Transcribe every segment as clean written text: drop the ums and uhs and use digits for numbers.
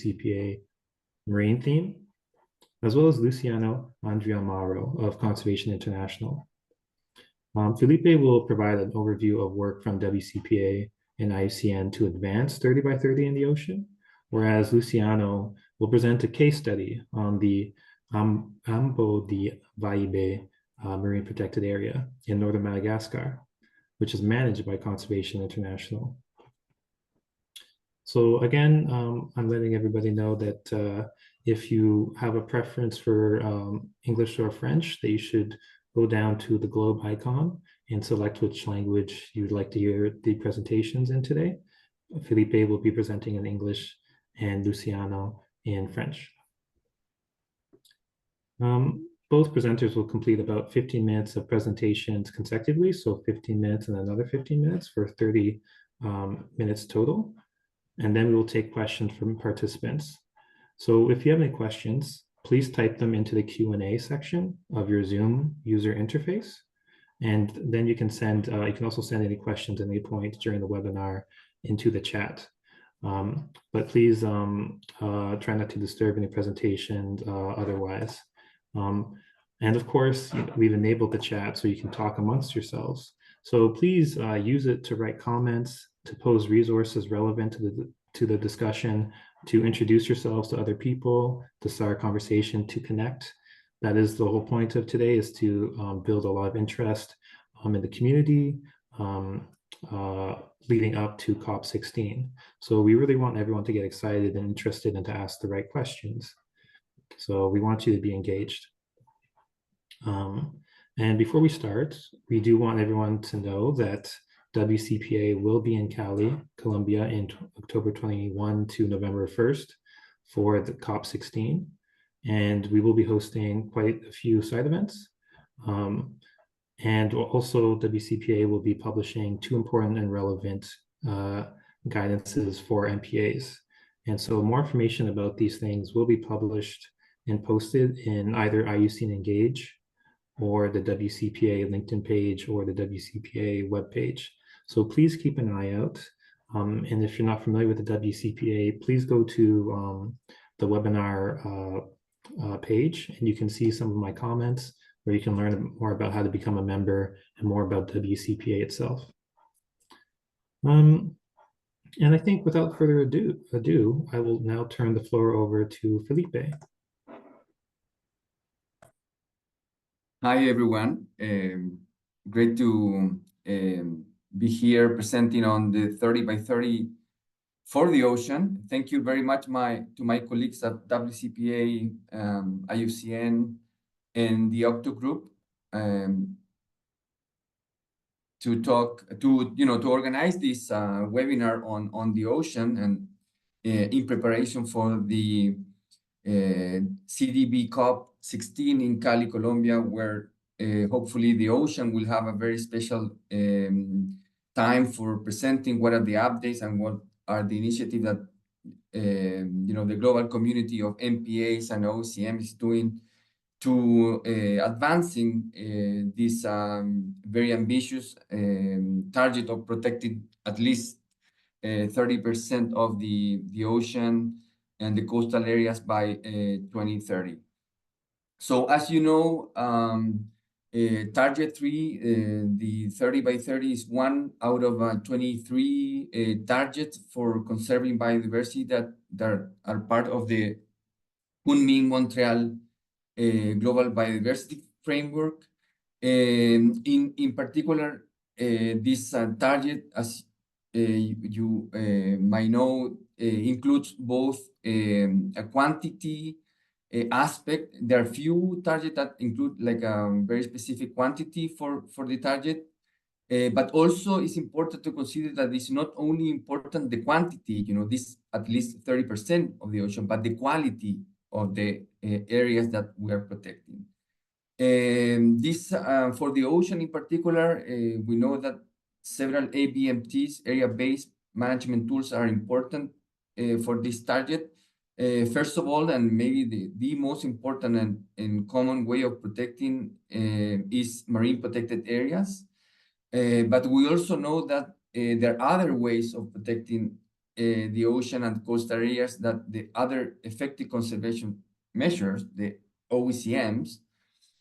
WCPA marine theme, as well as Luciano Andrea Mauro of Conservation International. Felipe will provide an overview of work from WCPA and IUCN to advance 30 by 30 in the ocean, whereas Luciano will present a case study on the Ambo de Vaibe Marine Protected Area in northern Madagascar, which is managed by Conservation International. So again, I'm letting everybody know that if you have a preference for English or French, that you should go down to the globe icon and select which language you'd like to hear the presentations in today. Felipe will be presenting in English and Luciano in French. Both presenters will complete about 15 minutes of presentations consecutively, so 15 minutes and another 15 minutes for 30 minutes total. And then we will take questions from participants. So if you have any questions, please type them into the Q&A section of your Zoom user interface. And then you can also send any questions at any point during the webinar into the chat. But please try not to disturb any presentations otherwise. And of course, we've enabled the chat so you can talk amongst yourselves. So please use it to write comments, to pose resources relevant to the discussion, to introduce yourselves to other people, to start a conversation, to connect. That is the whole point of today, is to build a lot of interest in the community leading up to COP16. So we really want everyone to get excited and interested and to ask the right questions. So we want you to be engaged. And before we start, we do want everyone to know that WCPA will be in Cali, Colombia in October 21 to November 1st for the COP16. And we will be hosting quite a few side events. And also WCPA will be publishing 2 important and relevant guidances for MPAs. And so more information about these things will be published and posted in either IUCN Engage or the WCPA LinkedIn page or the WCPA webpage. So please keep an eye out. And if you're not familiar with the WCPA, please go to the webinar page and you can see some of my comments where you can learn more about how to become a member and more about WCPA itself. And I think without further ado, I will now turn the floor over to Felipe. Hi, everyone. Great to be here presenting on the 30 by 30 for the ocean. Thank you very much to my colleagues at WCPA, IUCN, and the Octo Group to organize this webinar on the ocean and in preparation for the CDB COP16 in Cali, Colombia, where hopefully the ocean will have a very special time for presenting what are the updates and what are the initiatives that the global community of MPAs and OCM is doing to advancing this very ambitious target of protecting at least 30% of the ocean and the coastal areas by 2030. So as you know, target 3, the 30 by 30 is one out of 23 targets for conserving biodiversity that are part of the Kunming-Montreal Global Biodiversity Framework. In particular, this target, as you might know, includes both a quantity aspect. There are few targets that include like a very specific quantity for the target, but also it's important to consider that it's not only important the quantity, this at least 30% of the ocean, but the quality of the areas that we are protecting. This for the ocean in particular, we know that several ABMTs, area-based management tools, are important for this target. First of all, and maybe the most important and common way of protecting is marine protected areas. But we also know that there are other ways of protecting the ocean and coastal areas that the other effective conservation measures, the OECMs.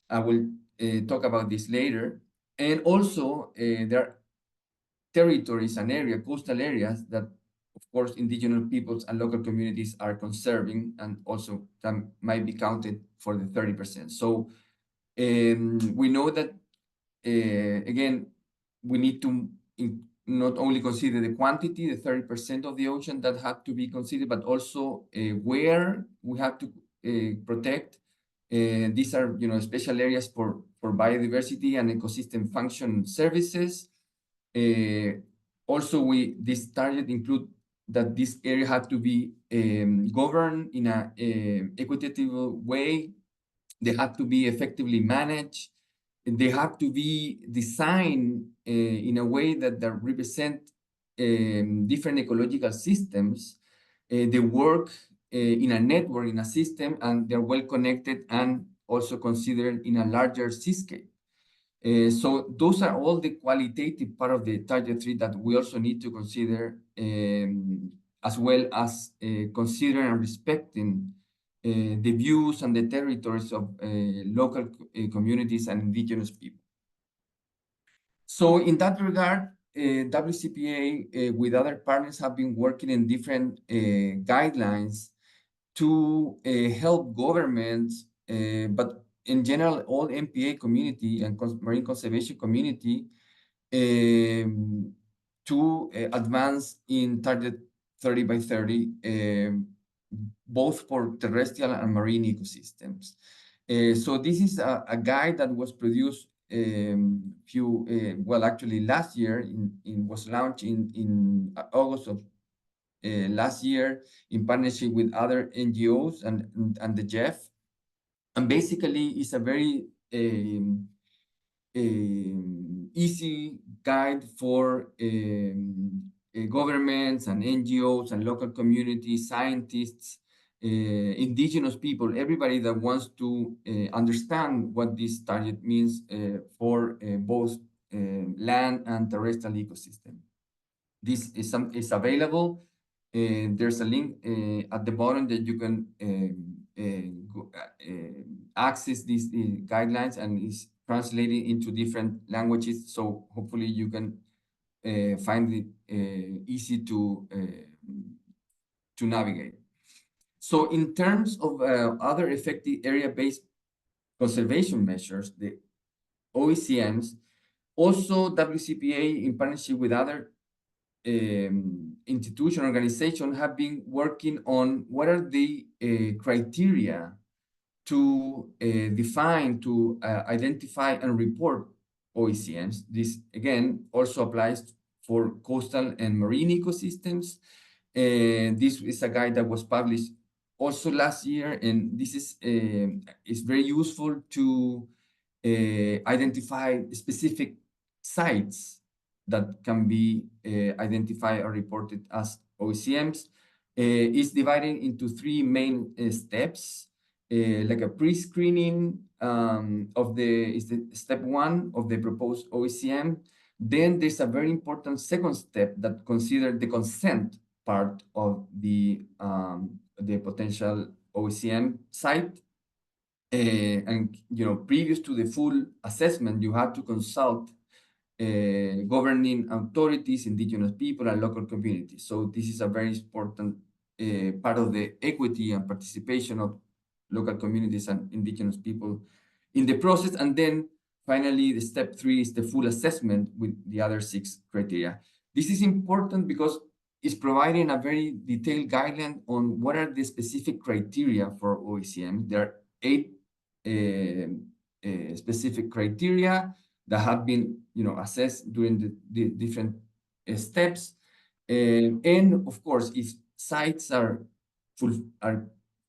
I will talk about this later. And also, there are territories and areas, coastal areas that, of course, indigenous peoples and local communities are conserving, and also that might be counted for the 30%. So we know that, again, we need to not only consider the quantity, the 30% of the ocean that have to be considered, but also where we have to protect. These are, special areas for biodiversity and ecosystem function services. Also, this target include that this area have to be governed in a equitable way. They have to be effectively managed. They have to be designed in a way that they represent different ecological systems. They work in a network, in a system, and they're well connected and also considered in a larger seascape. So those are all the qualitative part of the target 3 that we also need to consider, as well as considering and respecting the views and the territories of local communities and indigenous people. So in that regard, WCPA with other partners have been working in different guidelines to help governments, but in general, all MPA community and marine conservation community to advance in target 30 by 30, both for terrestrial and marine ecosystems. So this is a guide that was produced actually last year, was launched in August of last year in partnership with other NGOs and the Jeff. And basically, it's a very easy guide for governments and NGOs and local communities, scientists, indigenous people, everybody that wants to understand what this target means for both land and terrestrial ecosystem. This is available. There's a link at the bottom that you can access these guidelines, and it's translated into different languages. So hopefully you can find it easy to navigate. So in terms of other effective area-based conservation measures, the OECMs, also WCPA in partnership with other institution organization have been working on what are the criteria to define, to identify and report OECMs. This, again, also applies for coastal and marine ecosystems. This is a guide that was published also last year, and this is very useful to identify specific sites that can be identified or reported as OECMs. It's divided into 3 main steps, like a pre-screening of the step 1 of the proposed OECM. Then there's a very important second step that considers the consent part of the potential OECM site. And previous to the full assessment, you have to consult governing authorities, indigenous people, and local communities. So this is a very important part of the equity and participation of local communities and indigenous people in the process. And then finally, the step 3 is the full assessment with the other 6 criteria. This is important because it's providing a very detailed guideline on what are the specific criteria for OECM. There are 8 specific criteria that have been, assessed during the different steps. And of course, if sites are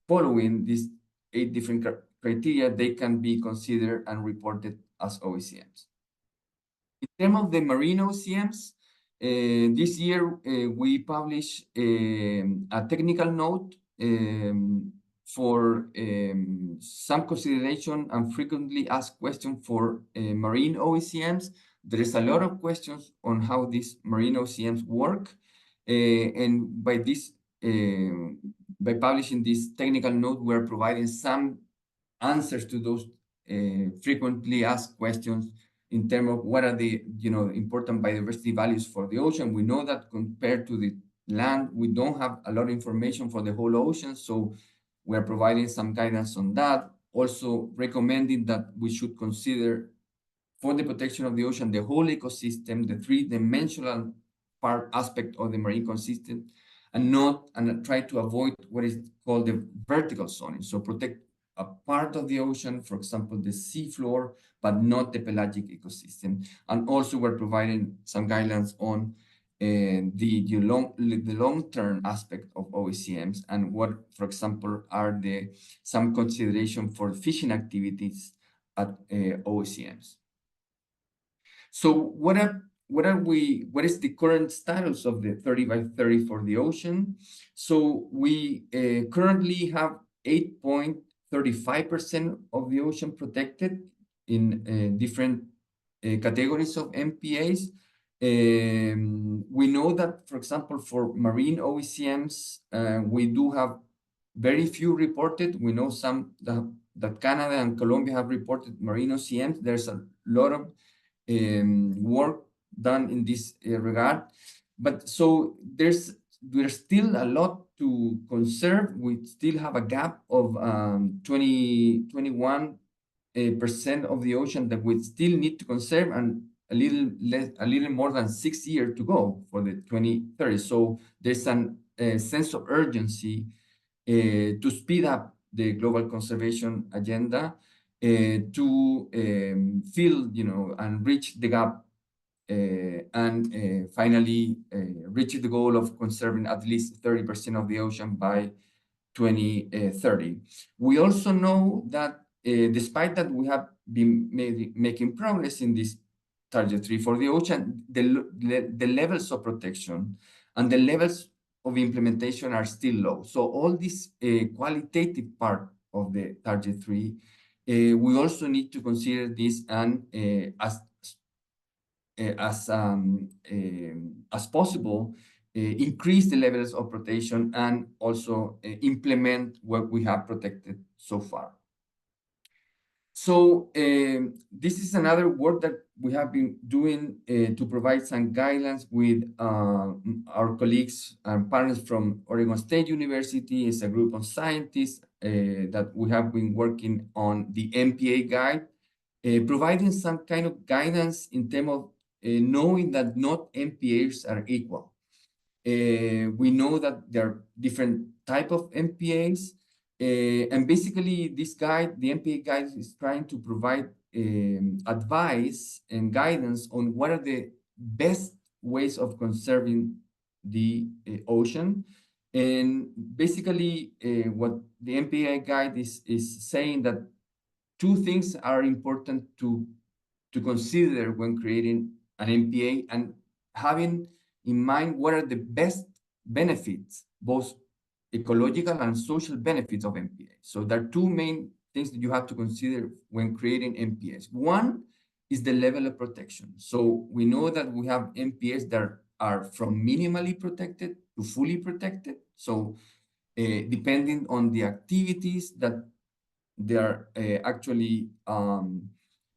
following these 8 different criteria, they can be considered and reported as OECMs. In terms of the marine OECMs, this year we published a technical note for some consideration and frequently asked questions for marine OECMs. There is a lot of questions on how these marine OECMs work. And by publishing this technical note, we're providing some answers to those frequently asked questions in terms of what are the important biodiversity values for the ocean. We know that compared to the land, we don't have a lot of information for the whole ocean, so we're providing some guidance on that. Also recommending that we should consider for the protection of the ocean, the whole ecosystem, the three-dimensional aspect of the marine ecosystem, and try to avoid what is called the vertical zoning. So protect a part of the ocean, for example, the seafloor, but not the pelagic ecosystem. And also we're providing some guidelines on the long-term aspect of OECMs and what, for example, are some consideration for fishing activities at OECMs. So what is the current status of the 30 by 30 for the ocean? So we currently have 8.35% of the ocean protected in different categories of MPAs. We know that, for example, for marine OECMs, we do have very few reported. We know some that Canada and Colombia have reported marine OECMs. There's a lot of work done in this regard, but so there's still a lot to conserve. We still have a gap of 21% of the ocean that we still need to conserve, and a little more than 6 years to go for the 2030. So there's a sense of urgency to speed up the global conservation agenda to fill, and reach the gap and finally reach the goal of conserving at least 30% of the ocean by 2030. We also know that despite that we have been making progress in this target 3 for the ocean, the levels of protection and the levels of implementation are still low. So all this qualitative part of the target 3, we also need to consider this and as possible, increase the levels of protection and also implement what we have protected so far. So this is another work that we have been doing to provide some guidelines with our colleagues and partners from Oregon State University. It's a group of scientists that we have been working on the MPA guide, providing some kind of guidance in terms of knowing that not MPAs are equal. We know that there are different type of MPAs, and basically this guide, the MPA guide, is trying to provide advice and guidance on what are the best ways of conserving the ocean. And basically what the MPA guide is saying that two things are important to consider when creating an MPA and having in mind what are the best benefits, both ecological and social benefits of MPA. So there are two main things that you have to consider when creating MPAs. One is the level of protection. So we know that we have MPAs that are from minimally protected to fully protected. So depending on the activities that they are actually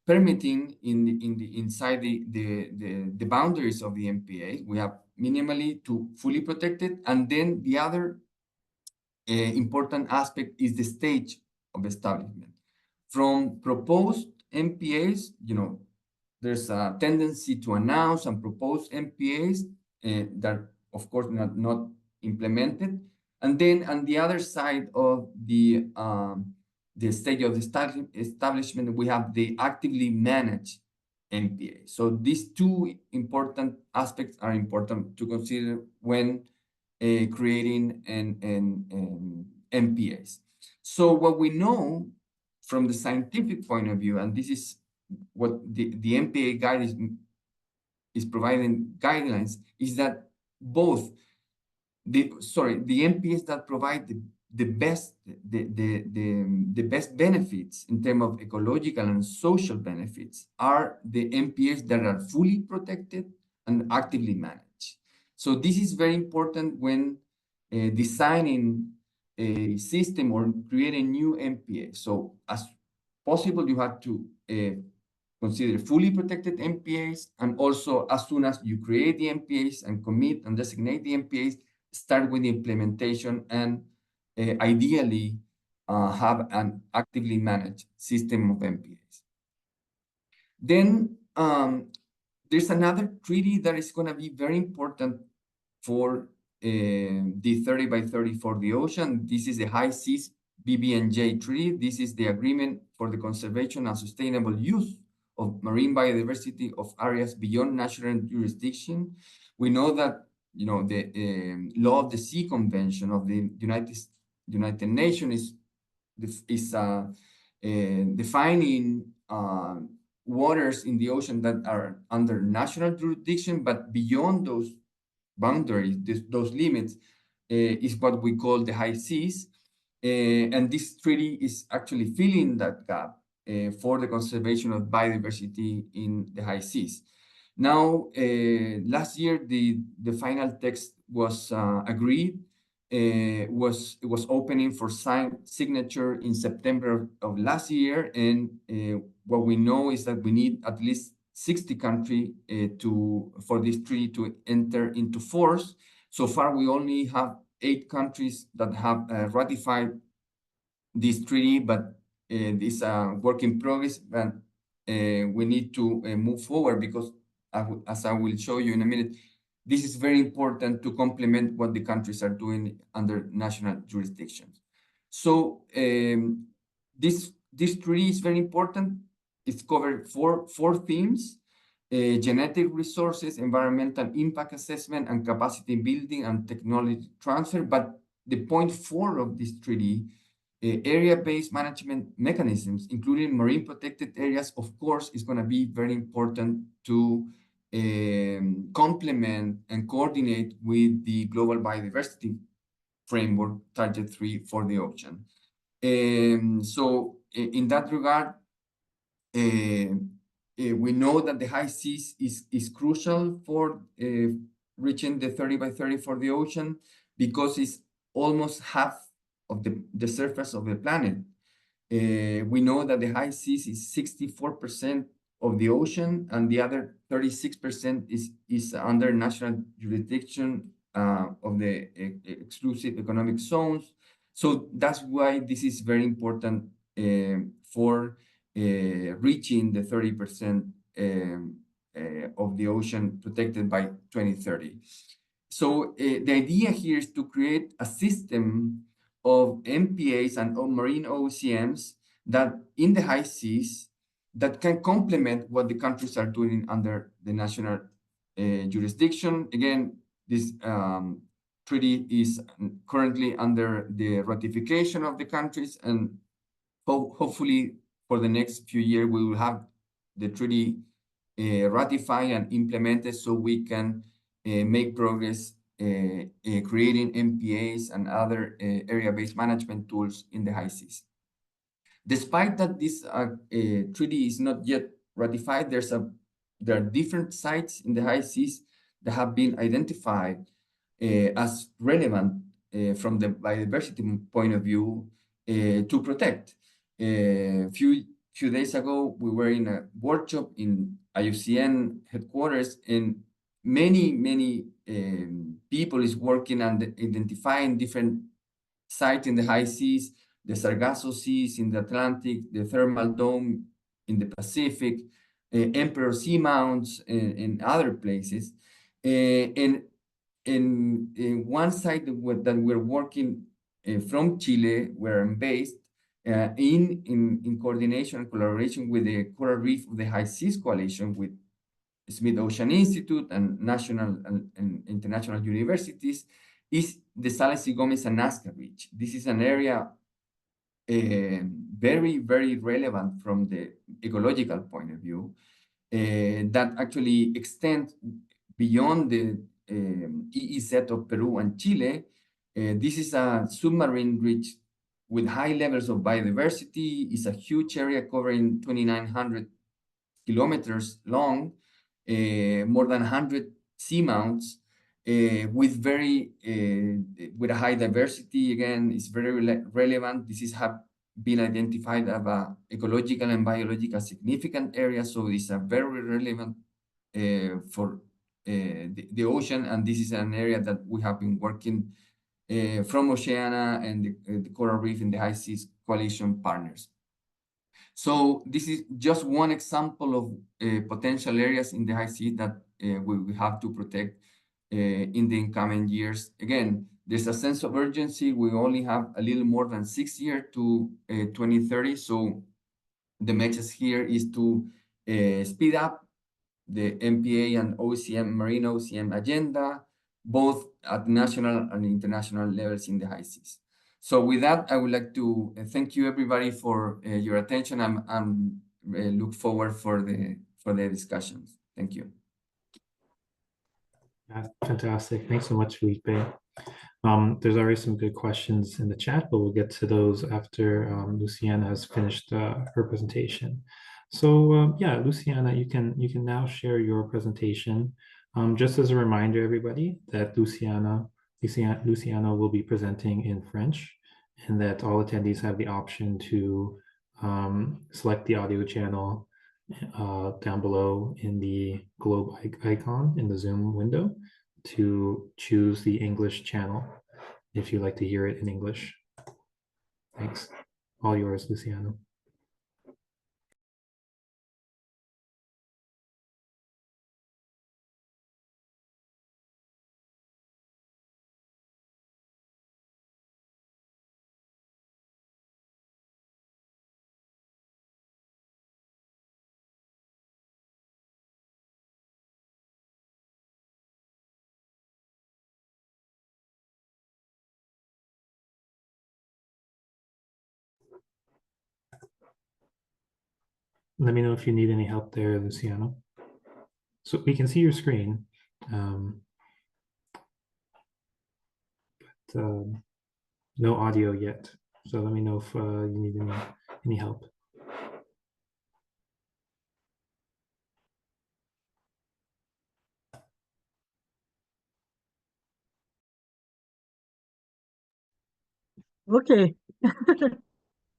permitting inside the boundaries of the MPA. We have minimally to fully protected, and then the other important aspect is the stage of establishment. From proposed MPAs, there's a tendency to announce and propose MPAs that, of course, not implemented, and then on the other side of the stage of the establishment, we have the actively managed MPA. So these two important aspects are important to consider when creating an MPAs. So what we know from the scientific point of view, and this is what the MPA guide is providing guidelines, is that both the MPAs that provide the best benefits in terms of ecological and social benefits are the MPAs that are fully protected and actively managed. So this is very important when designing a system or creating new MPA. So as possible, you have to consider fully protected MPAs, and also as soon as you create the MPAs and commit and designate the MPAs, start with the implementation and ideally have an actively managed system of MPAs. Then there's another treaty that is going to be very important for the 30 by 30 for the ocean. This is the High Seas BBNJ Treaty. This is the agreement for the conservation and sustainable use of marine biodiversity of areas beyond national jurisdiction. We know that the Law of the Sea Convention of the United Nations is defining waters in the ocean that are under national jurisdiction, but beyond those boundaries, those limits, is what we call the high seas. And this treaty is actually filling that gap for the conservation of biodiversity in the high seas. Now, last year, the final text was agreed. It was opening for signature in September of last year, and what we know is that we need at least 60 countries for this treaty to enter into force. So far, we only have 8 countries that have ratified this treaty, but it's a work in progress, and we need to move forward because, as I will show you in a minute, this is very important to complement what the countries are doing under national jurisdictions. So this treaty is very important. It's covered four themes: genetic resources, environmental impact assessment, and capacity building and technology transfer. But the point 4 of this treaty, area-based management mechanisms, including marine protected areas, of course, is going to be very important to complement and coordinate with the global biodiversity framework, Target 3 for the ocean. So in that regard, we know that the high seas is crucial for reaching the 30 by 30 for the ocean, because it's almost half of the surface of the planet. We know that the high seas is 64% of the ocean, and the other 36% is under national jurisdiction of the exclusive economic zones. So that's why this is very important for reaching the 30% of the ocean protected by 2030. So the idea here is to create a system of MPAs and marine OCMs that in the high seas that can complement what the countries are doing under the national jurisdiction. Again, this treaty is currently under the ratification of the countries, and hopefully for the next few years we will have the treaty ratified and implemented, so we can make progress creating MPAs and other area-based management tools in the high seas. Despite that this treaty is not yet ratified, there are different sites in the high seas that have been identified as relevant from the biodiversity point of view to protect. A few days ago, we were in a workshop in IUCN headquarters, and many people is working on identifying different sites in the high seas, the Sargasso Seas in the Atlantic, the Thermal Dome in the Pacific, Emperor Seamounts in other places. And one site that we're working from Chile, where I'm based, in coordination and collaboration with the Coral Reef of the High Seas Coalition, with Smith Ocean Institute and national and international universities, is the Sales y Gomez and Nazca Beach. This is an area very relevant from the ecological point of view, that actually extends beyond the EEZ of Peru and Chile. This is a submarine ridge with high levels of biodiversity. It's a huge area covering 2,900 kilometers long, more than 100 seamounts, with with a high diversity. Again, it's very relevant. This is have been identified as a ecological and biological significant area, so it's a very relevant for the ocean, and this is an area that we have been working from Oceana and the Coral Reef and the High Seas Coalition partners. So this is just one example of potential areas in the high seas that we have to protect in the incoming years. Again, there's a sense of urgency. We only have a little more than 6 years to 2030. So the message here is to speed up the MPA and OCM, Marine OCM agenda, both at national and international levels in the high seas. So with that, I would like to thank you everybody for your attention. I'm look forward for the discussions. Thank you. Yeah, fantastic. Thanks so much, Felipe. There's already some good questions in the chat, but we'll get to those after Luciana has finished her presentation. So yeah, Luciana, you can now share your presentation. Just as a reminder, everybody, that Luciana will be presenting in French, and that all attendees have the option to select the audio channel down below in the globe icon in the Zoom window to choose the English channel if you'd like to hear it in English. Thanks. All yours, Luciano. Let me know if you need any help there, Luciano. So we can see your screen, but no audio yet. So let me know if you need any help. Ok.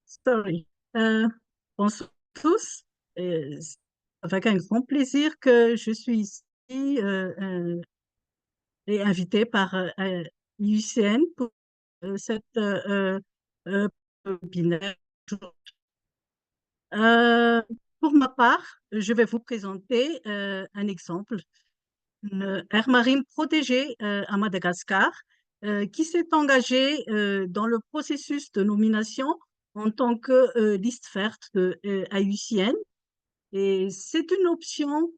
Sorry. Bonsoir à tous. C'est avec un grand plaisir que je suis ici et invitée par l'UICN pour cette webinaire. Pour ma part, je vais vous présenter un exemple, une aire marine protégée à Madagascar qui s'est engagée dans le processus de nomination en tant que liste verte de IUCN. Et c'est une option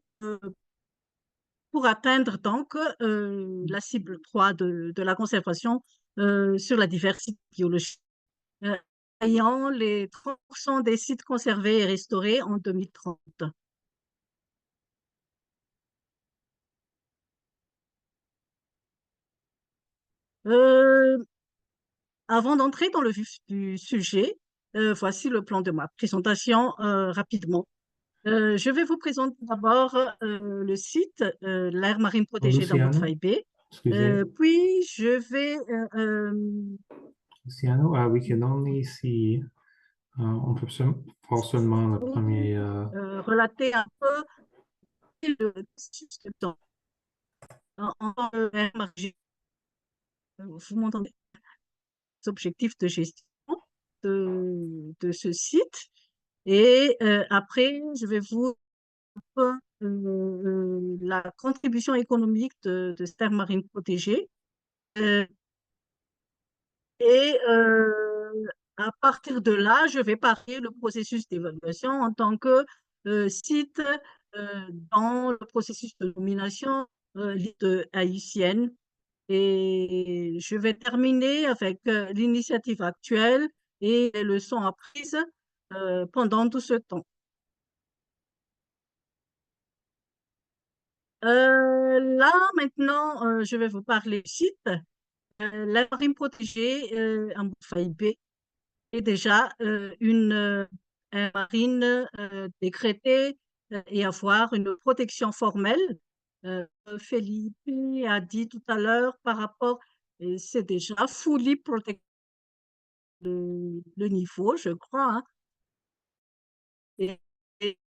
pour atteindre donc la cible 3 de la conservation sur la diversité biologique, ayant les 30% des sites conservés et restaurés en 2030. Avant d'entrer dans le vif du sujet, voici le plan de ma présentation rapidement. Je vais vous présenter d'abord le site, l'aire marine protégée d'Ambutfai Bay. Puis je vais... Luciano, we can only see, on peut voir seulement le premier... relater un peu le processus de temps. Vous m'entendez? Les objectifs de gestion de ce site. Et après, je vais vous la contribution économique de cette aire marine protégée. Et à partir de là, je vais parler le processus d'évaluation en tant que site dans le processus de nomination de haïtienne. Et je vais terminer avec l'initiative actuelle et les leçons apprises pendant tout ce temps. Là, maintenant, je vais vous parler du site. La marine protégée en Ambutfai Bay est déjà une marine décrétée et avoir une protection formelle Felipe a dit tout à l'heure par rapport, et c'est déjà fully protected le niveau, je crois, hein. Et, et-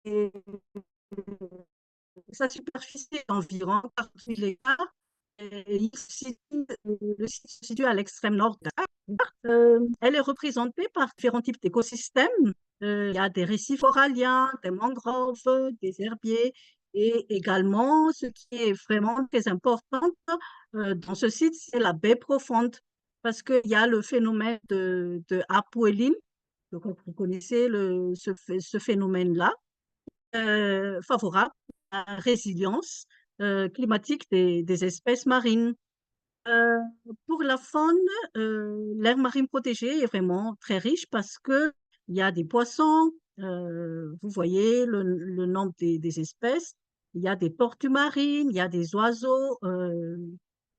et sa superficie est d'environ 40 000 hectares. Et le site se situe à l'extrême nord de elle est représentée par différents types d'écosystèmes. Il y a des récifs coralliens, des mangroves, des herbiers et également, ce qui est vraiment très important dans ce site, c'est la baie profonde parce qu'il y a le phénomène de upwelling. Donc, vous connaissez ce phénomène-là, favorable à la résilience climatique des espèces marines. Euh, pour la faune, l'aire marine protégée est vraiment très riche parce que il y a des poissons, vous voyez le nombre des espèces, il y a des tortues marines, il y a des oiseaux,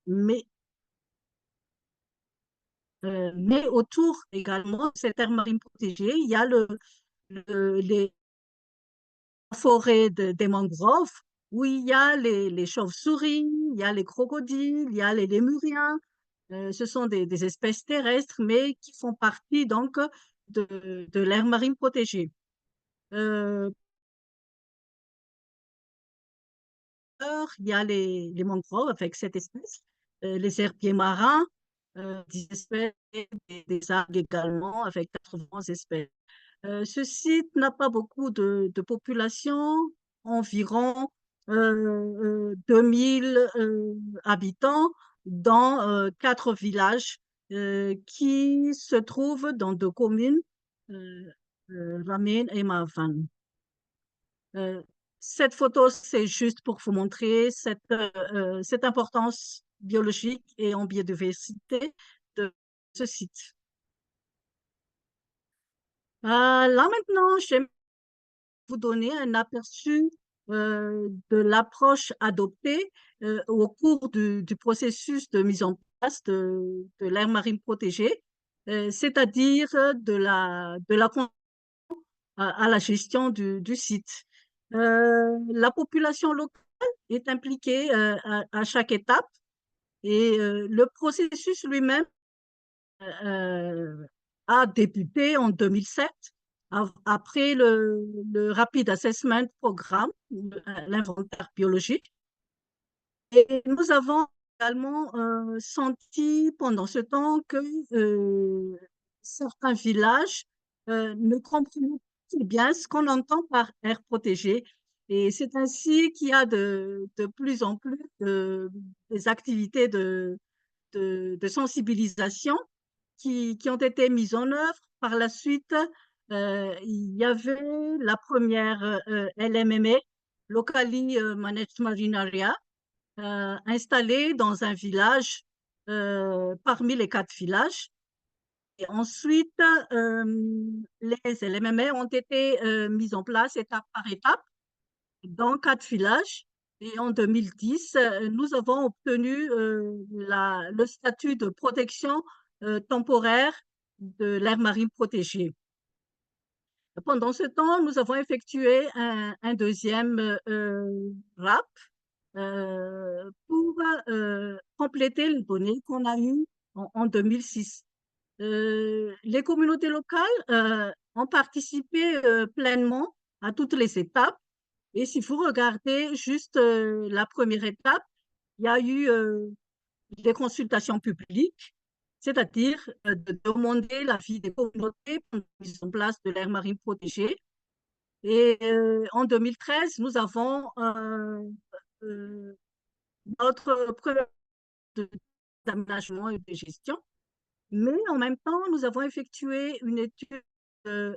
mais, mais autour également de cette aire marine protégée, il y a les forêts des mangroves où il y a les chauves-souris, il y a les crocodiles, il y a les lémuriens. Ce sont des espèces terrestres, mais qui font partie donc de l'aire marine protégée. Euh, il y a les mangroves avec cette espèce, les herbiers marins, 10 espèces, des algues également avec 80 espèces. Ce site n'a pas beaucoup de population, environ 2000 habitants dans 4 villages qui se trouvent dans 2 communes, euh, Ramin et Mavan. Euh, cette photo, c'est juste pour vous montrer cette importance biologique et en biodiversité de ce site. Là maintenant, j'aime vous donner un aperçu de l'approche adoptée au cours du processus de mise en place de l'aire marine protégée, c'est-à-dire à la gestion du site. La population locale est impliquée à chaque étape et le processus lui-même euh, a débuté en 2007 après le Rapid Assessment Programme, l'inventaire biologique. Et nous avons également senti pendant ce temps que certains villages ne comprenaient pas bien ce qu'on entend par aire protégée. Et c'est ainsi qu'il y a de plus en plus des activités de sensibilisation qui ont été mises en œuvre. Par la suite, il y avait la première LMMA, Locally Managed Marine Area, installée dans un village parmi les 4 villages. Et ensuite, les LMMA ont été mises en place étape par étape dans 4 villages. Et en 2010, nous avons obtenu le statut de protection temporaire de l'aire marine protégée. Pendant ce temps, nous avons effectué un deuxième RAP pour compléter les données qu'on a eues en 2006. Les communautés locales ont participé pleinement à toutes les étapes. Et si vous regardez juste la première étape, il y a eu des consultations publiques, c'est-à-dire de demander l'avis des communautés pour la mise en place de l'aire marine protégée. Et en 2013, nous avons euh, notre premier d'aménagement et de gestion, mais en même temps, nous avons effectué une étude euh,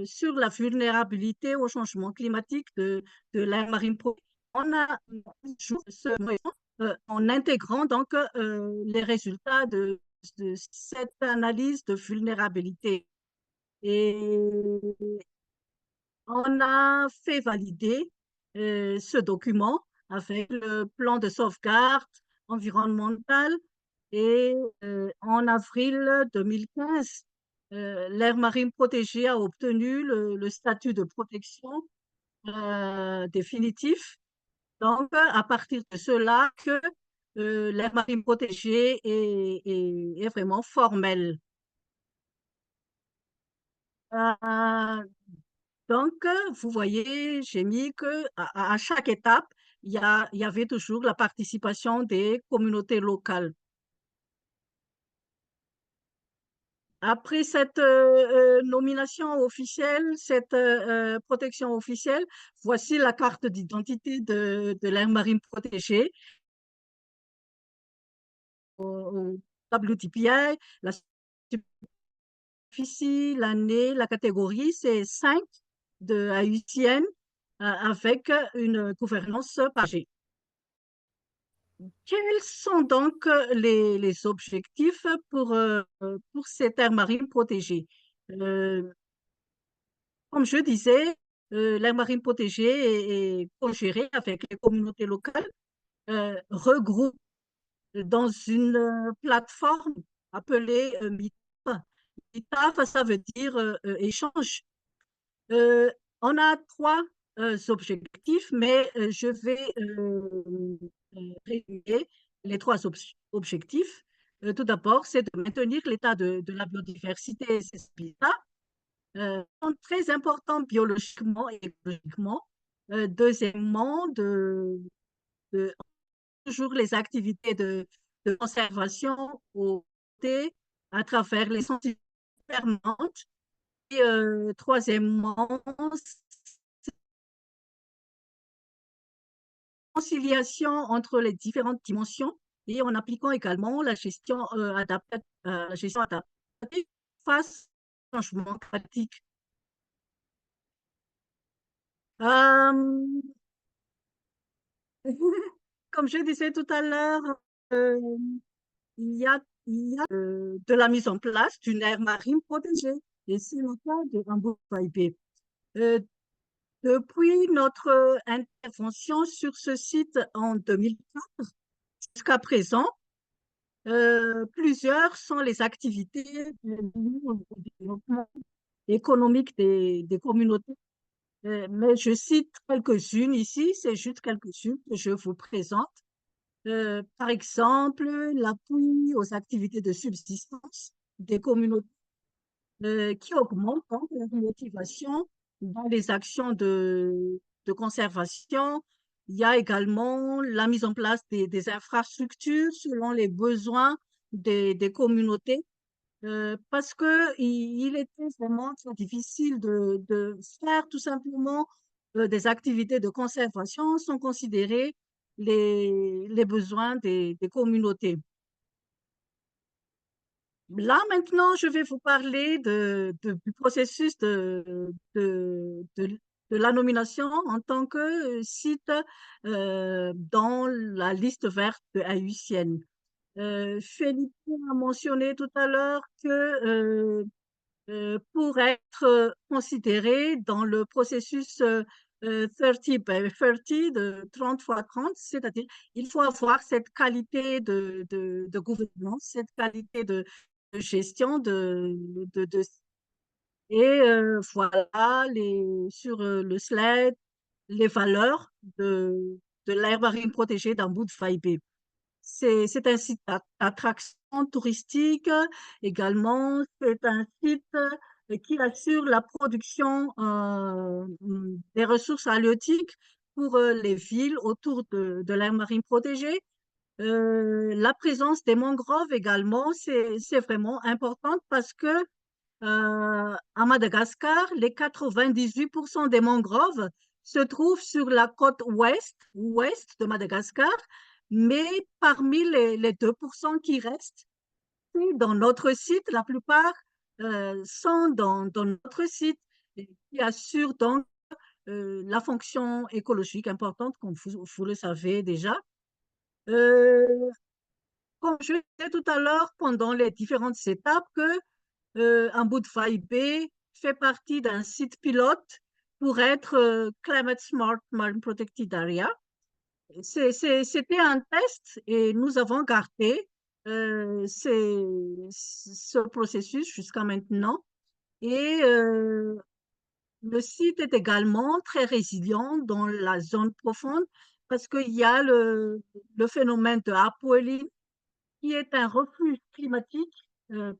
sur la vulnérabilité au changement climatique de l'aire marine protégée. On a toujours en intégrant donc les résultats de cette analyse de vulnérabilité. Et on a fait valider ce document avec le plan de sauvegarde environnementale et en avril 2015, l'aire marine protégée a obtenu le statut de protection définitif. Donc, à partir de cela, que l'aire marine protégée est vraiment formelle. Euh, donc, vous voyez, j'ai mis que à chaque étape, il y avait toujours la participation des communautés locales. Après cette nomination officielle, cette protection officielle, voici la carte d'identité de l'aire marine protégée au WTPI, la superficie, l'année, la catégorie, c'est 5 de haïtienne avec une gouvernance partagée. Quels sont donc les objectifs pour cette aire marine protégée? Euh, Comme je disais, l'aire marine protégée est co-gérée avec les communautés locales, regroupe dans une plateforme appelée MITAF. MITAF, ça veut dire échange. Euh, on a trois objectifs, mais je vais résumer les trois objectifs. Tout d'abord, c'est de maintenir l'état de la biodiversité et ses habitats sont très importants biologiquement et écologiquement. Deuxièmement, de toujours les activités de conservation au côté à travers les sensibilités permanentes. Et troisièmement, conciliation entre les différentes dimensions et en appliquant également la gestion adaptative face au changement climatique. Euh, Comme je disais tout à l'heure, euh, il y a de la mise en place d'une aire marine protégée. Et c'est le cas de Hambourg-Baïbé. Euh, Depuis notre intervention sur ce site en 2004 jusqu'à présent, plusieurs sont les activités de développement économique des communautés. Mais je cite quelques-unes ici, c'est juste quelques-unes que je vous présente. Par exemple, l'appui aux activités de subsistance des communautés qui augmentent donc leur motivation dans les actions de conservation. Il y a également la mise en place des infrastructures selon les besoins des communautés parce que il était vraiment très difficile de faire tout simplement des activités de conservation sans considérer les besoins des communautés. Là, maintenant, je vais vous parler du processus de la nomination en tant que site dans la liste verte de Haïtienne. Felipe a mentionné tout à l'heure que pour être considéré dans le processus 30 by 30 de 30 fois 30, c'est-à-dire il faut avoir cette qualité de gouvernance, cette qualité de gestion et voilà sur le slide les valeurs de l'aire marine protégée d'Amboud Faïbé. C'est un site d'attraction touristique également. C'est un site qui assure la production des ressources halieutiques pour les villes autour de l'aire marine protégée. La présence des mangroves également, c'est vraiment importante parce que à Madagascar, les 98% des mangroves se trouvent sur la côte ouest de Madagascar, mais parmi les 2% qui restent, dans notre site, la plupart sont dans notre site, et qui assure donc la fonction écologique importante, comme vous le savez déjà. Euh, Comme je disais tout à l'heure, pendant les différentes étapes, que Ambudvai fait partie d'un site pilote pour être Climate Smart Marine Protected Area. C'était un test et nous avons gardé ce processus jusqu'à maintenant. Et le site est également très résilient dans la zone profonde parce qu'il y a le phénomène de upwelling qui est un refuge climatique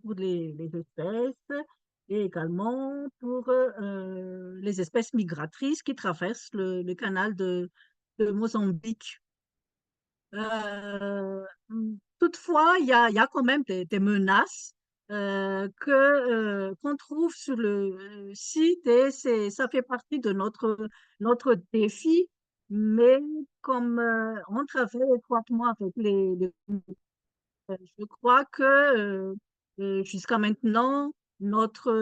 pour les espèces et également pour les espèces migratrices qui traversent le canal de Mozambique. Toutefois, il y a quand même des menaces qu'on trouve sur le site et ça fait partie de notre défi. Mais comme on travaille étroitement avec je crois que jusqu'à maintenant, notre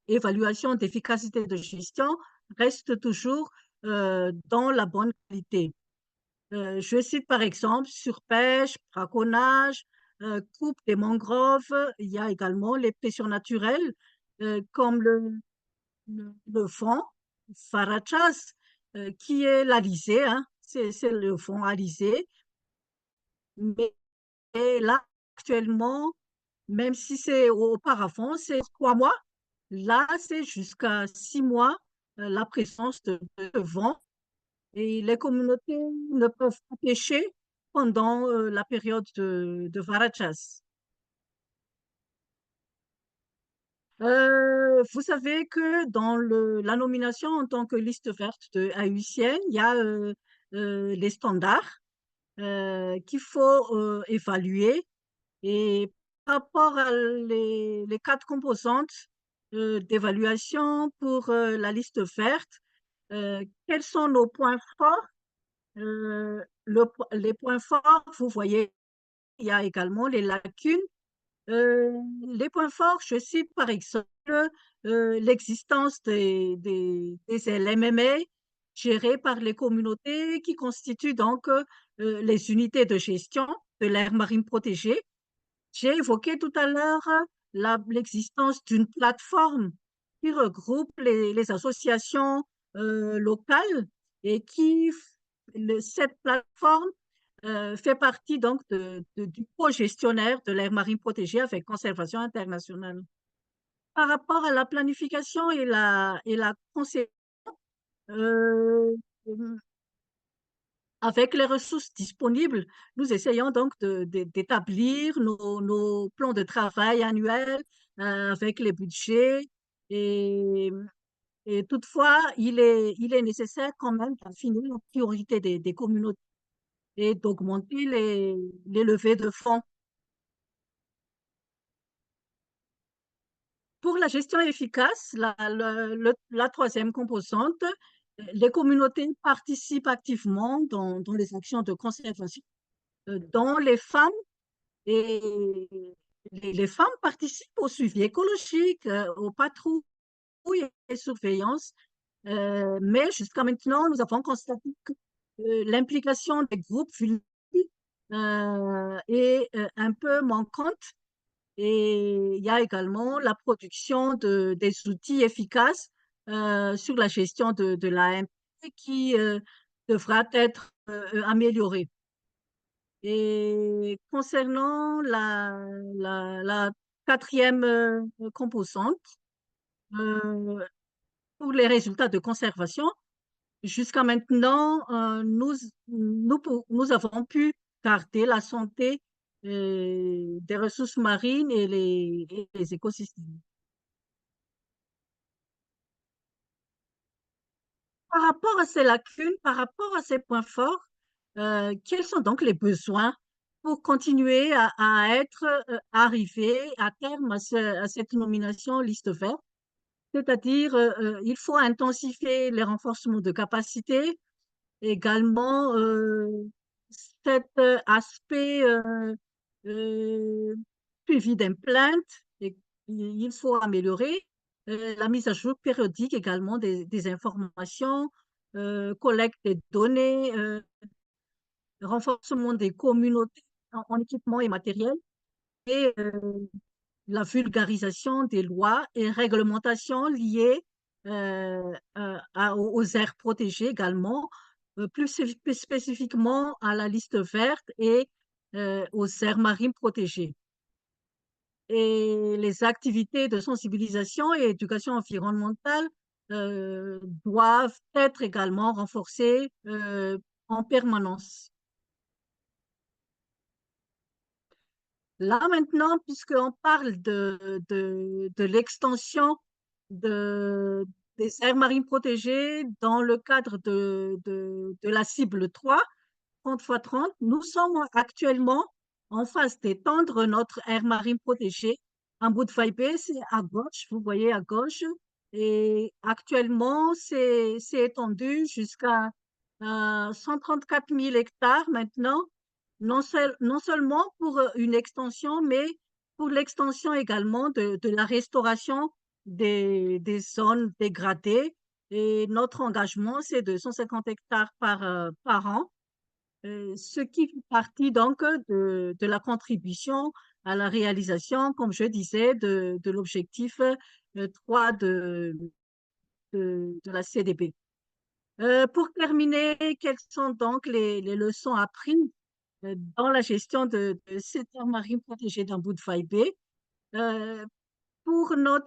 évaluation d'efficacité de gestion reste toujours dans la bonne qualité. Je cite par exemple surpêche, braconnage, coupe des mangroves. Il y a également les pressions naturelles comme le fond, farachas, qui est l'alizé, hein, c'est le fond alizé. Mais là, actuellement, même si c'est auparavant, c'est 3 mois, là, c'est jusqu'à 6 mois la présence de vent et les communautés ne peuvent pas pêcher pendant la période de Varachas. Vous savez que dans la nomination en tant que liste verte de AUCN, il y a les standards qu'il faut évaluer. Et par rapport à les 4 composantes d'évaluation pour la liste verte, quels sont nos points forts? Les points forts, vous voyez, il y a également les lacunes. Les points forts, je cite par exemple l'existence des LMMA gérés par les communautés qui constituent donc les unités de gestion de l'aire marine protégée. J'ai évoqué tout à l'heure l'existence d'une plateforme qui regroupe les associations locales et cette plateforme fait partie donc du co-gestionnaire de l'aire marine protégée avec Conservation internationale. Par rapport à la planification et la conception, euh, avec les ressources disponibles, nous essayons donc d'établir nos plans de travail annuels avec les budgets et, et toutefois, il est nécessaire quand même d'affiner la priorité des communautés et d'augmenter les levées de fonds. Pour la gestion efficace, la troisième composante, les communautés participent activement dans les actions de conservation, dont les femmes et les femmes participent au suivi écologique, aux patrouilles et surveillance. Mais jusqu'à maintenant, nous avons constaté que l'implication des groupes vulnérables est un peu manquante. Et il y a également la production des outils efficaces sur la gestion de l'AMP qui devra être améliorée. Et concernant la quatrième composante, euh, pour les résultats de conservation, jusqu'à maintenant, nous avons pu garder la santé des ressources marines et les écosystèmes. Par rapport à ces lacunes, par rapport à ces points forts, quels sont donc les besoins pour continuer à être arrivé à terme à cette nomination liste verte? C'est-à-dire, il faut intensifier les renforcements de capacité, également cet aspect euh, suivi d'une plainte, et il faut améliorer la mise à jour périodique également des informations, collecte des données, renforcement des communautés en équipement et matériel et la vulgarisation des lois et réglementations liées aux aires protégées également, plus spécifiquement à la liste verte et aux aires marines protégées. Et les activités de sensibilisation et éducation environnementale doivent être également renforcées en permanence. Là maintenant, puisqu'on parle de l'extension des aires marines protégées dans le cadre de la cible 3, 30 x 30, nous sommes actuellement en phase d'étendre notre aire marine protégée. En bout de Faibé, c'est à gauche, vous voyez à gauche. Et actuellement, c'est étendu jusqu'à 134 000 hectares maintenant, non seulement pour une extension, mais pour l'extension également de la restauration des zones dégradées. Et notre engagement, c'est de 150 hectares par an, ce qui fait partie donc de la contribution à la réalisation, comme je disais, de l'objectif 3 de la CDB. Pour terminer, quelles sont donc les leçons apprises dans la gestion de cette aire marine protégée d'Amboud-Faïbé? Pour nos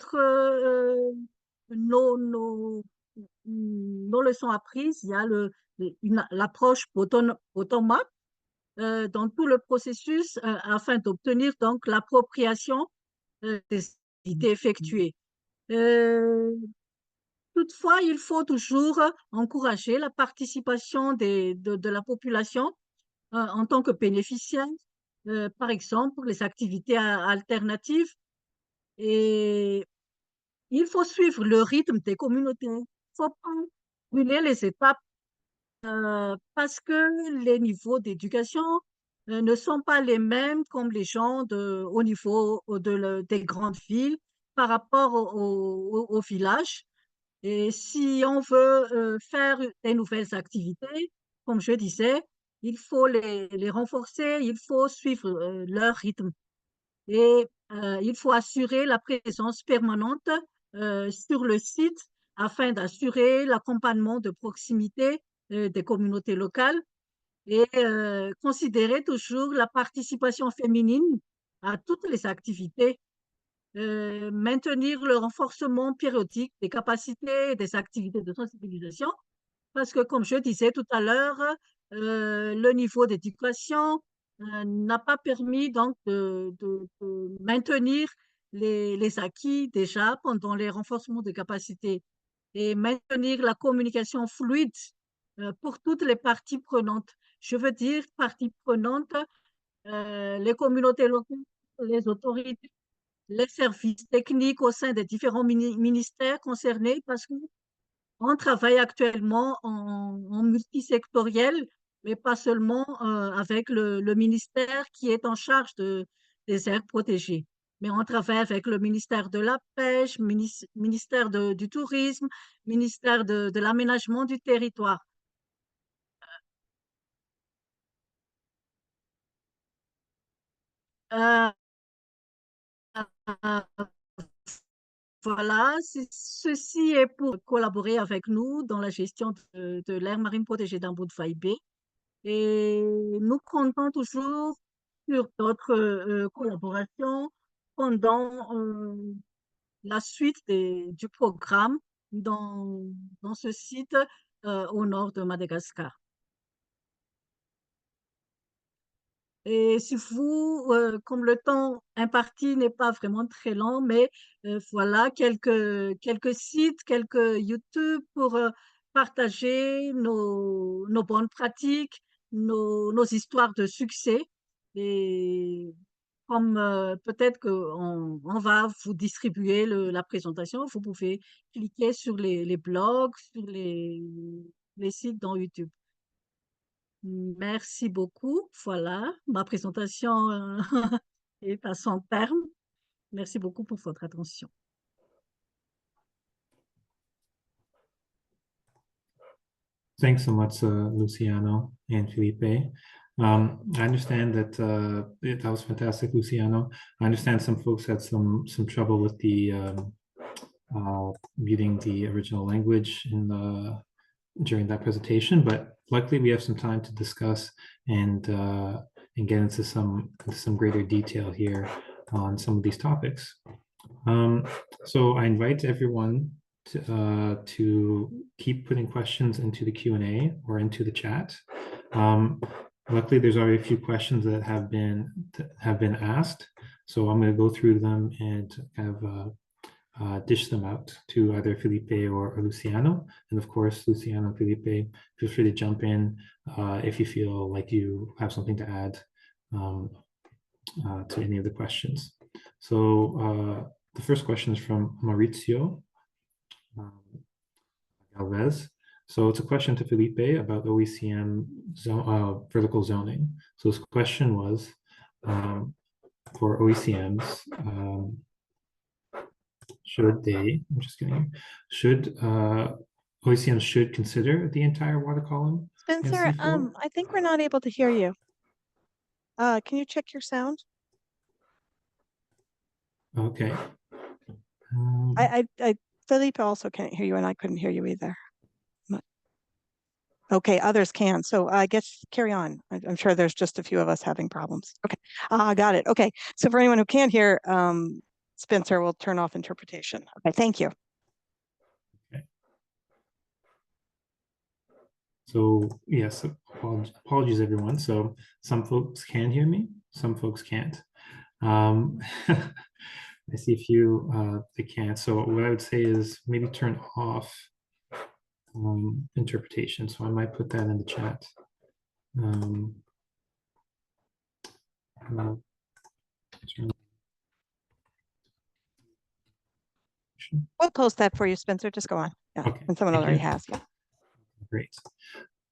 leçons apprises, il y a l'approche bottom-up dans tout le processus afin d'obtenir donc l'appropriation des activités effectuées. Toutefois, il faut toujours encourager la participation de la population en tant que bénéficiaire, par exemple pour les activités alternatives. Et il faut suivre le rythme des communautés. Il ne faut pas brûler les étapes parce que les niveaux d'éducation ne sont pas les mêmes comme les gens au niveau des grandes villes par rapport au village. Et si on veut faire des nouvelles activités, comme je disais, il faut les renforcer, il faut suivre leur rythme. Et il faut assurer la présence permanente sur le site afin d'assurer l'accompagnement de proximité des communautés locales et considérer toujours la participation féminine à toutes les activités, maintenir le renforcement périodique des capacités et des activités de sensibilisation, parce que comme je disais tout à l'heure, le niveau d'éducation n'a pas permis donc de maintenir les acquis déjà pendant les renforcements de capacités et maintenir la communication fluide pour toutes les parties prenantes. Je veux dire parties prenantes, les communautés locales, les autorités, les services techniques au sein des différents ministères concernés, parce qu'on travaille actuellement en multisectoriel, mais pas seulement avec le ministère qui est en charge des aires protégées. Mais on travaille avec le ministère de la Pêche, ministère du Tourisme, ministère de l'Aménagement du territoire. Euh, Voilà, ceci est pour collaborer avec nous dans la gestion de l'aire marine protégée d'Amboud-Faïbé. Et nous comptons toujours sur d'autres collaborations pendant la suite du programme dans ce site au nord de Madagascar. Et si vous, comme le temps imparti n'est pas vraiment très long, mais voilà quelques sites, quelques YouTube pour partager nos bonnes pratiques, nos histoires de succès. Et comme peut-être qu'on va vous distribuer la présentation, vous pouvez cliquer sur les blogs, sur les sites dans YouTube. Merci beaucoup. Voilà, ma présentation est à son terme. Merci beaucoup pour votre attention. Thanks so much, Luciano and Felipe. I understand that that was fantastic, Luciano. I understand some folks had some trouble with the muting the original language during that presentation, but luckily we have some time to discuss and and get into some greater detail here on some of these topics. So I invite everyone to keep putting questions into the Q&A or into the chat. Luckily, there's already a few questions that have been asked, so I'm going to go through them and kind of dish them out to either Felipe or Luciano. And of course, Luciano and Felipe, feel free to jump in if you feel like you have something to add to any of the questions. So the first question is from Maurizio Galvez. So it's a question to Felipe about OECM vertical zoning. So his question was for OECMs, should OECMs should consider the entire water column? Spencer, I think we're not able to hear you. Can you check your sound? Okay. Felipe also can't hear you, and I couldn't hear you either. Okay, others can. So I guess carry on. I'm sure there's just a few of us having problems. Okay, got it. Okay, so for anyone who can't hear, Spencer will turn off interpretation. Okay, thank you. Okay. So yes, apologies everyone. So some folks can hear me, some folks can't. I see a few they can't. So what I would say is maybe turn off interpretation. So I might put that in the chat. We'll post that for you, Spencer. Just go on. Yeah, okay. And someone already has. Yeah. Great.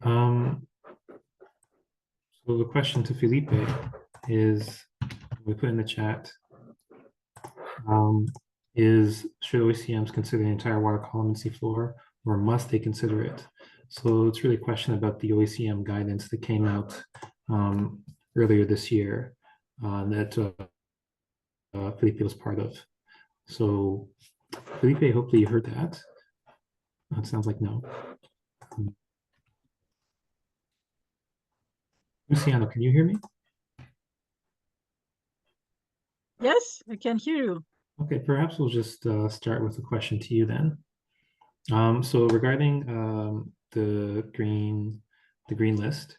So the question to Felipe is, we put in the chat, is should OECMs consider the entire water column and seafloor, or must they consider it? So it's really a question about the OECM guidance that came out earlier this year that Felipe was part of. So Felipe, hopefully you heard that. It sounds like no. Luciano, can you hear me? Yes, I can hear you. Okay, perhaps we'll just start with a question to you then. So regarding the green list,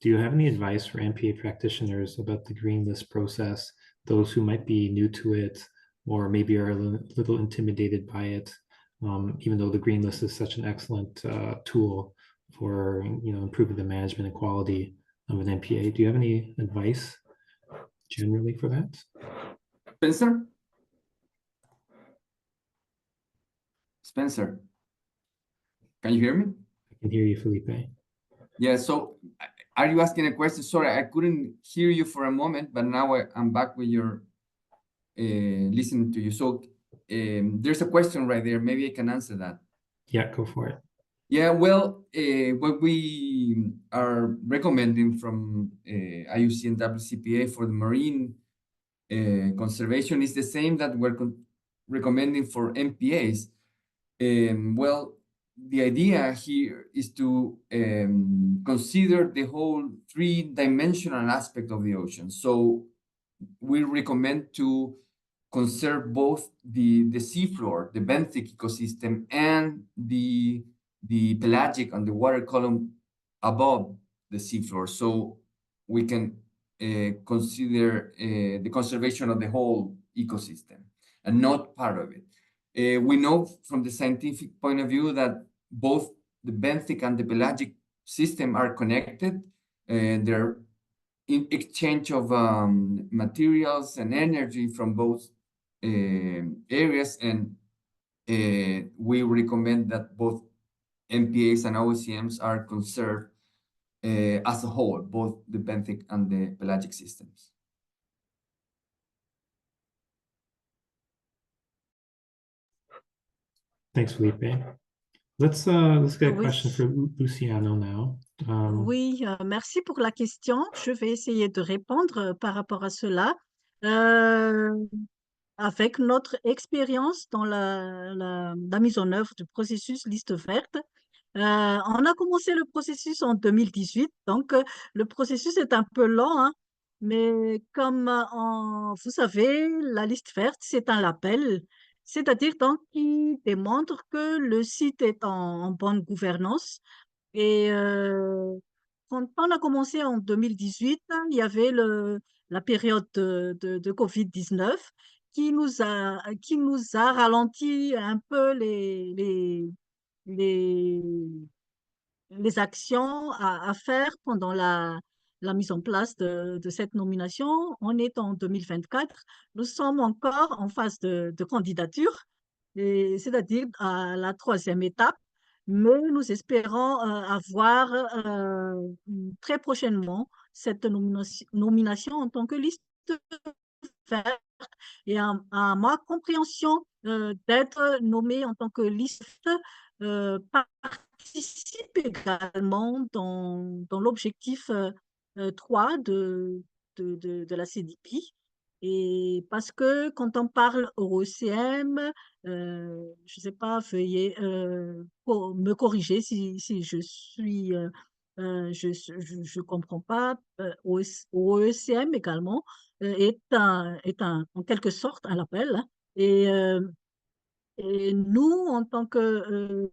do you have any advice for MPA practitioners about the green list process, those who might be new to it or maybe are a little intimidated by it, even though the green list is such an excellent tool for improving the management and quality of an MPA? Do you have any advice generally for that? Spencer? Spencer, can you hear me? I can hear you, Felipe. Yeah, so are you asking a question? Sorry, I couldn't hear you for a moment, but now I'm back with your listening to you. So there's a question right there. Maybe I can answer that. Yeah, go for it. Yeah, well, what we are recommending from IUC and WCPA for the marine conservation is the same that we're recommending for MPAs. Well, the idea here is to consider the whole three-dimensional aspect of the ocean. So we recommend to conserve both the seafloor, the benthic ecosystem, and the pelagic and the water column above the seafloor. So we can consider the conservation of the whole ecosystem and not part of it. We know from the scientific point of view that both the benthic and the pelagic system are connected, and they're in exchange of materials and energy from both areas, and we recommend that both MPAs and OECMs are conserved as a whole, both the benthic and the pelagic systems. Thanks, Felipe. Let's get a question for Luciano now. Oui, merci pour la question. Je vais essayer de répondre par rapport à cela. Avec notre expérience dans la mise en œuvre du processus liste verte, on a commencé le processus en 2018, donc le processus est un peu lent, hein. Mais comme vous savez, la liste verte, c'est un label, c'est-à-dire donc qui démontre que le site est en bonne gouvernance. Et quand on a commencé en 2018, il y avait la période de Covid-19 qui nous a ralenti un peu les, les actions à faire pendant la mise en place de cette nomination. On est en 2024. Nous sommes encore en phase de candidature, c'est-à-dire à la troisième étape. Mais nous espérons avoir très prochainement cette nomination en tant que liste verte. Et à ma compréhension, d'être nommé en tant que liste participe également dans l'objectif 3 de la CDP. Et parce que quand on parle OECM, je ne sais pas, veuillez me corriger si je suis, je comprends pas. OECM également en quelque sorte un label, hein. Et nous, en tant que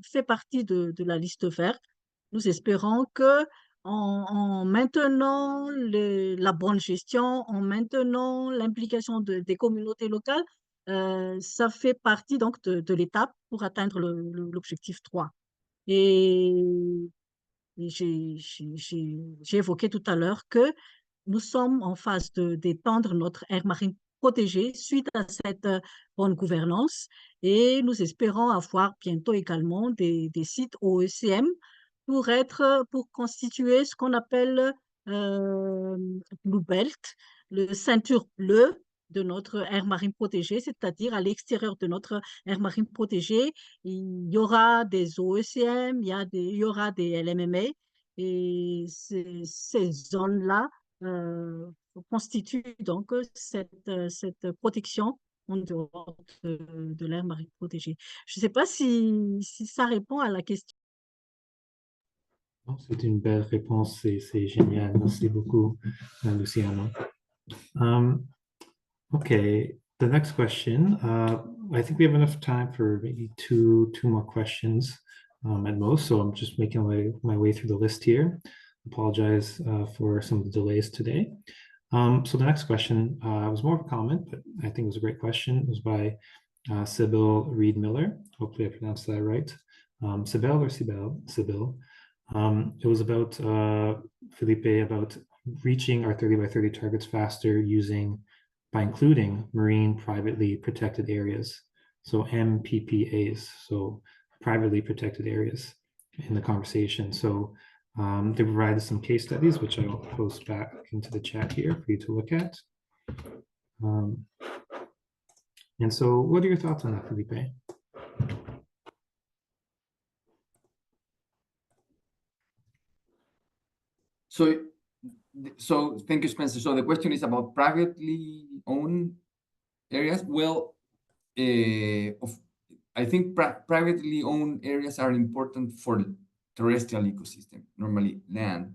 fait partie de la liste verte, nous espérons que en maintenant la bonne gestion, en maintenant l'implication des communautés locales, ça fait partie donc de l'étape pour atteindre l'objectif 3. Et j'ai évoqué tout à l'heure que nous sommes en phase d'étendre notre aire marine protégée suite à cette bonne gouvernance et nous espérons avoir bientôt également des sites OECM pour constituer ce qu'on appelle Blue Belt, le ceinture bleue de notre aire marine protégée, c'est-à-dire à l'extérieur de notre aire marine protégée, il y aura des OECM, il y aura des LMMA et ces zones-là constituent donc cette protection en dehors de l'aire marine protégée. Je ne sais pas si ça répond à la question. C'est une belle réponse, c'est génial. Merci beaucoup, Luciano. Okay, the next question. I think we have enough time for maybe two more questions at most. So I'm just making my way through the list here. Apologize for some of the delays today. So the next question was more of a comment, but I think it was a great question. It was by Sybil Reed Miller. Hopefully I pronounced that right. Sybil or Sybil? Sybil. It was about Felipe, about reaching our 30 by 30 targets faster by including marine privately protected areas. So MPPAs, so privately protected areas in the conversation. So they provided some case studies, which I will post back into the chat here for you to look at. And so what are your thoughts on that, Felipe? So thank you, Spencer. So the question is about privately owned areas. Well, I think privately owned areas are important for terrestrial ecosystem, normally land,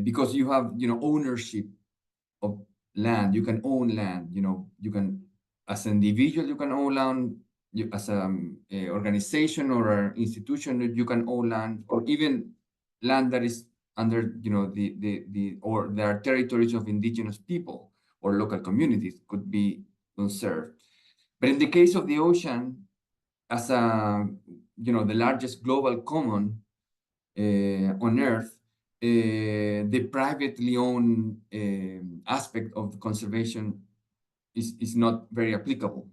because you have, ownership of land. You can own land. You can, as an individual, you can own land. As an organization or an institution, you can own land, or even land that is under, or there are territories of indigenous people or local communities could be conserved. But in the case of the ocean, as the largest global common on Earth, the privately owned aspect of conservation is not very applicable.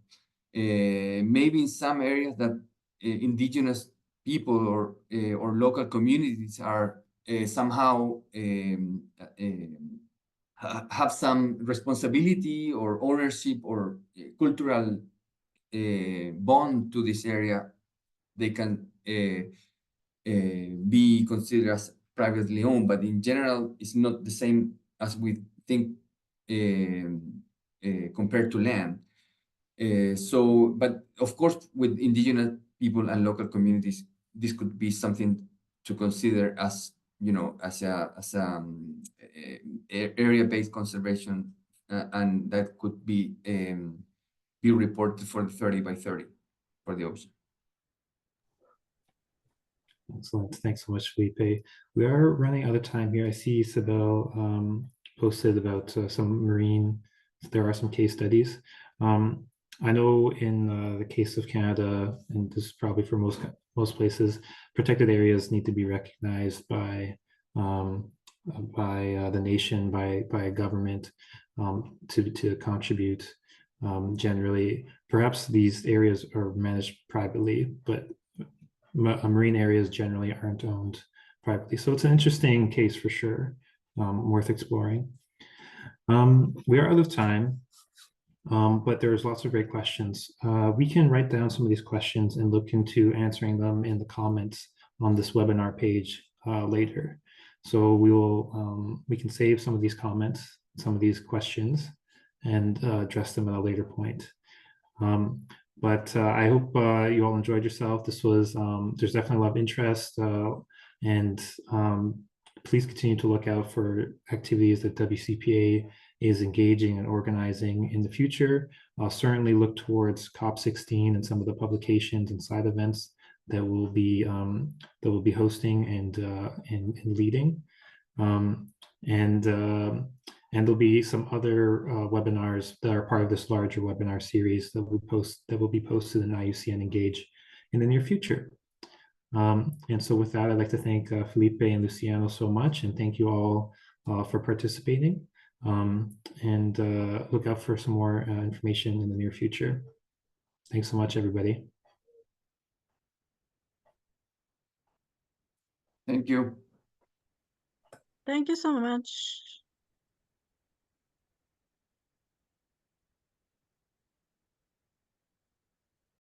Maybe in some areas that indigenous people or local communities are somehow have some responsibility or ownership or cultural bond to this area, they can be considered as privately owned, but in general, it's not the same as we think compared to land. But of course, with indigenous people and local communities, this could be something to consider as you know, as a area-based conservation, and that could be reported for the 30 by 30 for the ocean. Excellent. Thanks so much, Felipe. We are running out of time here. I see Isabel posted about some marine, there are some case studies. I know in the case of Canada, and this is probably for most places, protected areas need to be recognized by the nation, by a government, to contribute. Generally, perhaps these areas are managed privately, but marine areas generally aren't owned privately. So it's an interesting case for sure, worth exploring. We are out of time, but there's lots of great questions. We can write down some of these questions and look into answering them in the comments on this webinar page later. So we can save some of these comments, some of these questions, and address them at a later point. But I hope you all enjoyed yourself. This was, there's definitely a lot of interest, and please continue to look out for activities that WCPA is engaging and organizing in the future. I'll certainly look towards COP16 and some of the publications and side events that we'll be hosting and leading. And there'll be some other webinars that are part of this larger webinar series that will be posted in IUCN Engage in the near future. And so with that, I'd like to thank Felipe and Luciano so much, and thank you all for participating. And look out for some more information in the near future. Thanks so much, everybody. Thank you. Thank you so much.